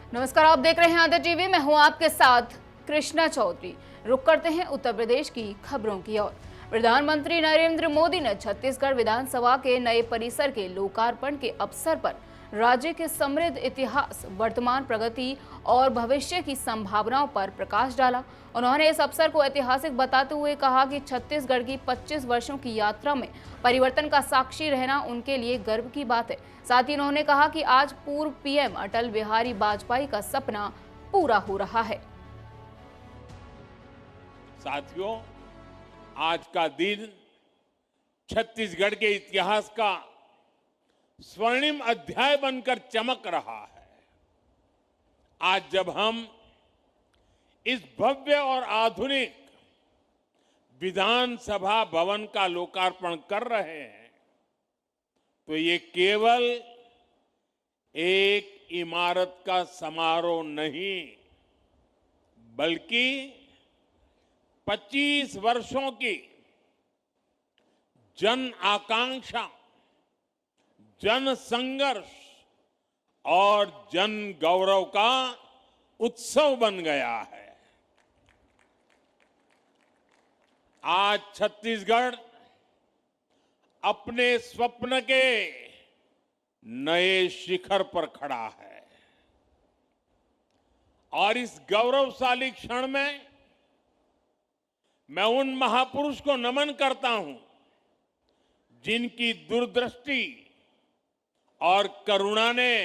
नमस्कार, आप देख रहे हैं आदर टीवी। मैं हूं आपके साथ कृष्णा चौधरी। रुक करते हैं उत्तर प्रदेश की खबरों की ओर। प्रधानमंत्री नरेंद्र मोदी ने छत्तीसगढ़ विधानसभा के नए परिसर के लोकार्पण के अवसर पर राज्य के समृद्ध इतिहास, वर्तमान प्रगति और भविष्य की संभावनाओं पर प्रकाश डाला। उन्होंने इस अवसर को ऐतिहासिक बताते हुए कहा कि छत्तीसगढ़ की 25 वर्षों की यात्रा में परिवर्तन का साक्षी रहना उनके लिए गर्व की बात है। साथ ही उन्होंने कहा कि आज पूर्व पीएम अटल बिहारी वाजपेयी का सपना पूरा हो रहा है। साथियों, आज का दिन छत्तीसगढ़ के इतिहास का स्वर्णिम अध्याय बनकर चमक रहा है। आज जब हम इस भव्य और आधुनिक विधानसभा भवन का लोकार्पण कर रहे हैं तो ये केवल एक इमारत का समारोह नहीं, बल्कि 25 वर्षों की जन आकांक्षा, जन संघर्ष और जन गौरव का उत्सव बन गया है। आज छत्तीसगढ़ अपने स्वप्न के नए शिखर पर खड़ा है और इस गौरवशाली क्षण में मैं उन महापुरुष को नमन करता हूं जिनकी दूरदृष्टि और करुणा ने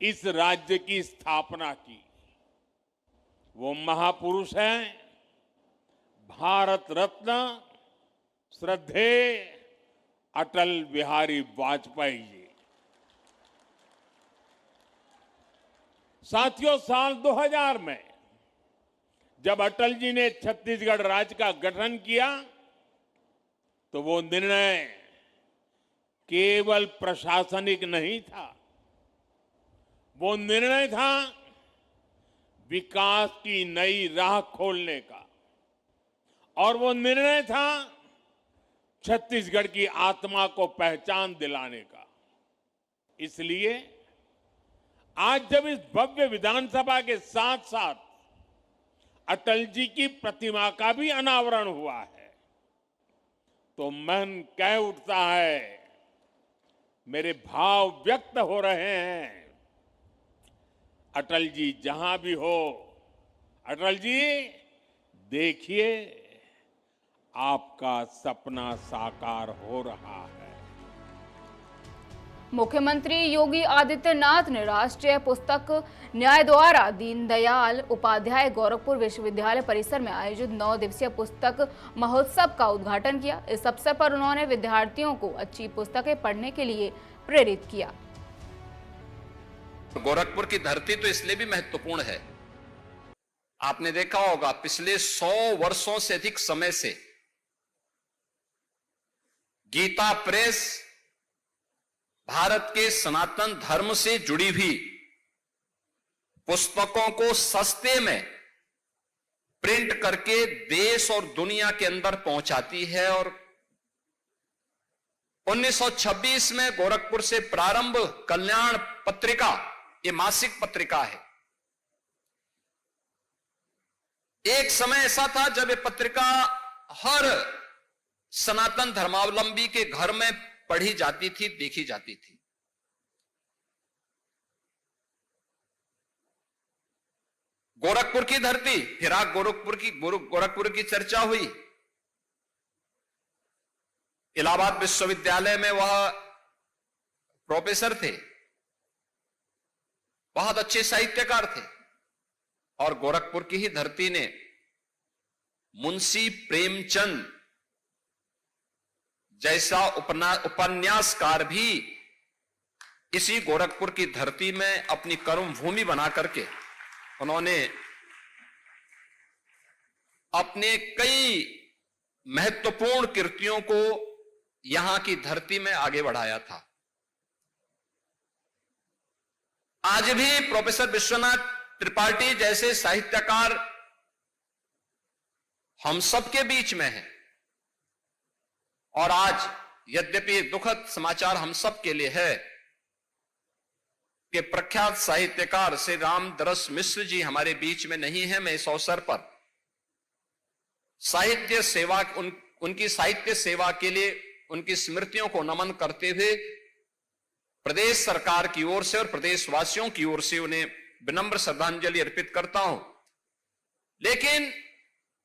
इस राज्य की स्थापना की। वो महापुरुष हैं भारत रत्न श्रद्धेय अटल बिहारी वाजपेयी जी। साथियों, साल 2000 में जब अटल जी ने छत्तीसगढ़ राज्य का गठन किया तो वो निर्णय केवल प्रशासनिक नहीं था, वो निर्णय था विकास की नई राह खोलने का, और वो निर्णय था छत्तीसगढ़ की आत्मा को पहचान दिलाने का। इसलिए आज जब इस भव्य विधानसभा के साथ साथ अटल जी की प्रतिमा का भी अनावरण हुआ है तो मन कह उठता है, मेरे भाव व्यक्त हो रहे हैं। अटल जी जहां भी हो, अटल जी देखिए आपका सपना साकार हो रहा है। मुख्यमंत्री योगी आदित्यनाथ ने राष्ट्रीय पुस्तक न्याय द्वारा दीनदयाल उपाध्याय गोरखपुर विश्वविद्यालय परिसर में आयोजित 9 दिवसीय पुस्तक महोत्सव का उद्घाटन किया। इस अवसर पर उन्होंने विद्यार्थियों को अच्छी पुस्तकें पढ़ने के लिए प्रेरित किया। गोरखपुर की धरती तो इसलिए भी महत्वपूर्ण है, आपने देखा होगा पिछले 100 वर्षों से अधिक समय से गीता प्रेस भारत के सनातन धर्म से जुड़ी हुई पुस्तकों को सस्ते में प्रिंट करके देश और दुनिया के अंदर पहुंचाती है। और 1926 में गोरखपुर से प्रारंभ कल्याण पत्रिका, ये मासिक पत्रिका है। एक समय ऐसा था जब ये पत्रिका हर सनातन धर्मावलंबी के घर में पढ़ी जाती थी, देखी जाती थी। गोरखपुर की धरती, फिर गोरखपुर की चर्चा हुई। इलाहाबाद विश्वविद्यालय में वह प्रोफेसर थे, बहुत अच्छे साहित्यकार थे, और गोरखपुर की ही धरती ने मुंशी प्रेमचंद जैसा उपन्यासकार भी इसी गोरखपुर की धरती में अपनी कर्म भूमि बना करके उन्होंने अपने कई महत्वपूर्ण कृतियों को यहां की धरती में आगे बढ़ाया था। आज भी प्रोफेसर विश्वनाथ त्रिपाठी जैसे साहित्यकार हम सबके बीच में हैं, और आज यद्यपि दुखद समाचार हम सब के लिए है के प्रख्यात साहित्यकार श्री रामदरस मिश्र जी हमारे बीच में नहीं है। मैं इस अवसर पर साहित्य सेवा उनकी साहित्य सेवा के लिए उनकी स्मृतियों को नमन करते हुए प्रदेश सरकार की ओर से और प्रदेशवासियों की ओर से उन्हें विनम्र श्रद्धांजलि अर्पित करता हूं। लेकिन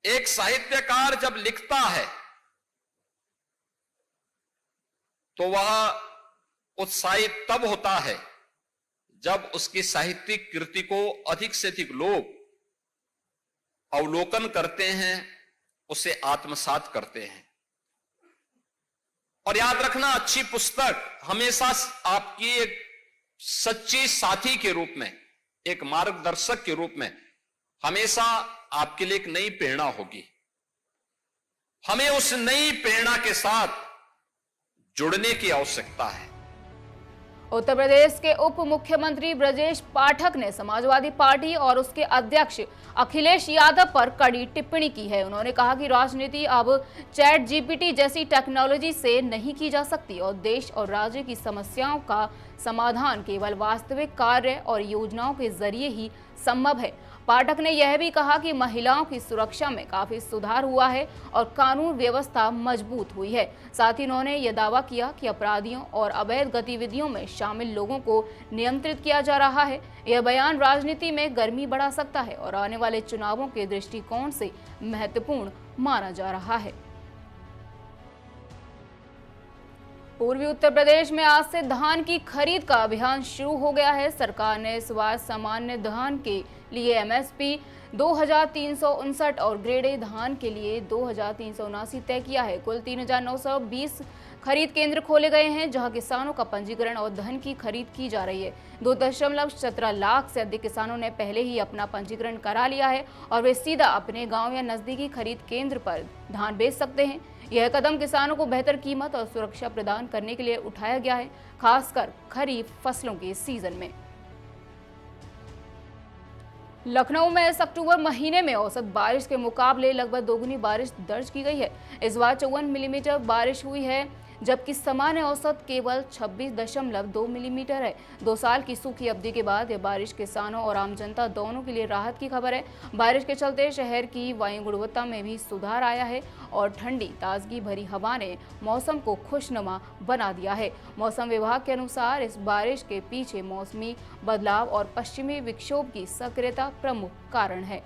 एक साहित्यकार जब लिखता है तो वह उत्साहित तब होता है जब उसकी साहित्यिक कृति को अधिक से अधिक लोग अवलोकन करते हैं, उसे आत्मसात करते हैं। और याद रखना, अच्छी पुस्तक हमेशा आपकी एक सच्ची साथी के रूप में, एक मार्गदर्शक के रूप में हमेशा आपके लिए एक नई प्रेरणा होगी। हमें उस नई प्रेरणा के साथ जुड़ने की आवश्यकता है। उत्तर प्रदेश के उप मुख्यमंत्री ब्रजेश पाठक ने समाजवादी पार्टी और उसके अध्यक्ष अखिलेश यादव पर कड़ी टिप्पणी की है। उन्होंने कहा कि राजनीति अब चैट जीपीटी जैसी टेक्नोलॉजी से नहीं की जा सकती और देश और राज्य की समस्याओं का समाधान केवल वास्तविक कार्य और योजनाओं के जरिए ही संभव है। पाठक ने यह भी कहा कि महिलाओं की सुरक्षा में काफी सुधार हुआ है और कानून व्यवस्था मजबूत हुई है। साथ ही उन्होंने यह दावा किया कि अपराधियों और अवैध गतिविधियों में शामिल लोगों को नियंत्रित किया जा रहा है। यह बयान राजनीति में गर्मी बढ़ा सकता है और आने वाले चुनावों के दृष्टिकोण से महत्वपूर्ण माना जा रहा है। पूर्वी उत्तर प्रदेश में आज से धान की खरीद का अभियान शुरू हो गया है। सरकार ने इस बार सामान्य धान के लिए एमएसपी 2359 और ग्रेड ए धान के लिए 2379 तय किया है। कुल 3920 खरीद केंद्र खोले गए हैं जहां किसानों का पंजीकरण और धान की खरीद की जा रही है। 2.17 लाख से अधिक किसानों ने पहले ही अपना पंजीकरण करा लिया है और वे सीधा अपने गांव या नजदीकी खरीद केंद्र पर धान बेच सकते हैं। यह कदम किसानों को बेहतर कीमत और सुरक्षा प्रदान करने के लिए उठाया गया है, खासकर खरीफ फसलों के सीजन में। लखनऊ में इस अक्टूबर महीने में औसत बारिश के मुकाबले लगभग दोगुनी बारिश दर्ज की गई है। इस बार 54 मिलीमीटर बारिश हुई है, जबकि सामान्य औसत केवल 26.2 मिलीमीटर है। 2 साल की सूखी अवधि के बाद यह बारिश किसानों और आम जनता दोनों के लिए राहत की खबर है। बारिश के चलते शहर की वायु गुणवत्ता में भी सुधार आया है और ठंडी ताजगी भरी हवा ने मौसम को खुशनुमा बना दिया है। मौसम विभाग के अनुसार इस बारिश के पीछे मौसमी बदलाव और पश्चिमी विक्षोभ की सक्रियता प्रमुख कारण है।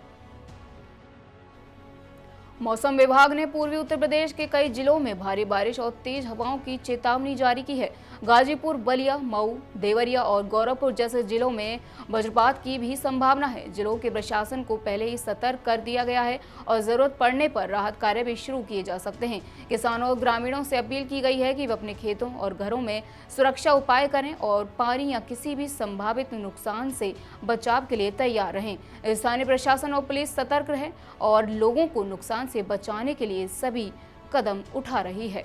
मौसम विभाग ने पूर्वी उत्तर प्रदेश के कई जिलों में भारी बारिश और तेज हवाओं की चेतावनी जारी की है। गाजीपुर, बलिया, मऊ, देवरिया और गौरवपुर जैसे जिलों में वज्रपात की भी संभावना है। जिलों के प्रशासन को पहले ही सतर्क कर दिया गया है और जरूरत पड़ने पर राहत कार्य भी शुरू किए जा सकते हैं। किसानों और ग्रामीणों से अपील की गई है कि वे अपने खेतों और घरों में सुरक्षा उपाय करें और पानी या किसी भी संभावित नुकसान से बचाव के लिए तैयार रहें। स्थानीय प्रशासन और पुलिस सतर्क रहे और लोगों को नुकसान से बचाने के लिए सभी कदम उठा रही है।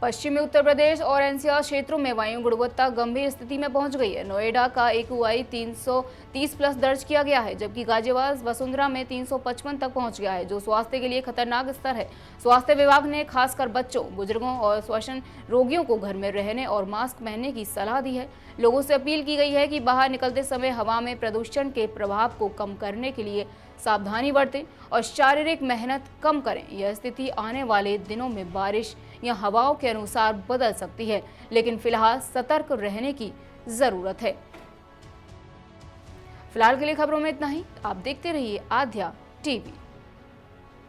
पश्चिमी उत्तर प्रदेश और एनसीआर क्षेत्रों में वायु गुणवत्ता गंभीर स्थिति में पहुंच गई है। नोएडा का AQI 330 प्लस दर्ज किया गया है, जबकि गाजियाबाद वसुंधरा में 355 तक पहुंच गया है, जो स्वास्थ्य के लिए खतरनाक स्तर है। स्वास्थ्य विभाग ने खासकर बच्चों, बुजुर्गों और श्वसन रोगियों को घर में रहने और मास्क पहनने की सलाह दी है। लोगों से अपील की गई है कि बाहर निकलते समय हवा में प्रदूषण के प्रभाव को कम करने के लिए सावधानी बरतें और शारीरिक मेहनत कम करें। यह स्थिति आने वाले दिनों में बारिश या हवाओं के अनुसार बदल सकती है, लेकिन फिलहाल सतर्क रहने की जरूरत है। फिलहाल के लिए खबरों में इतना ही। आप देखते रहिए आध्या टीवी।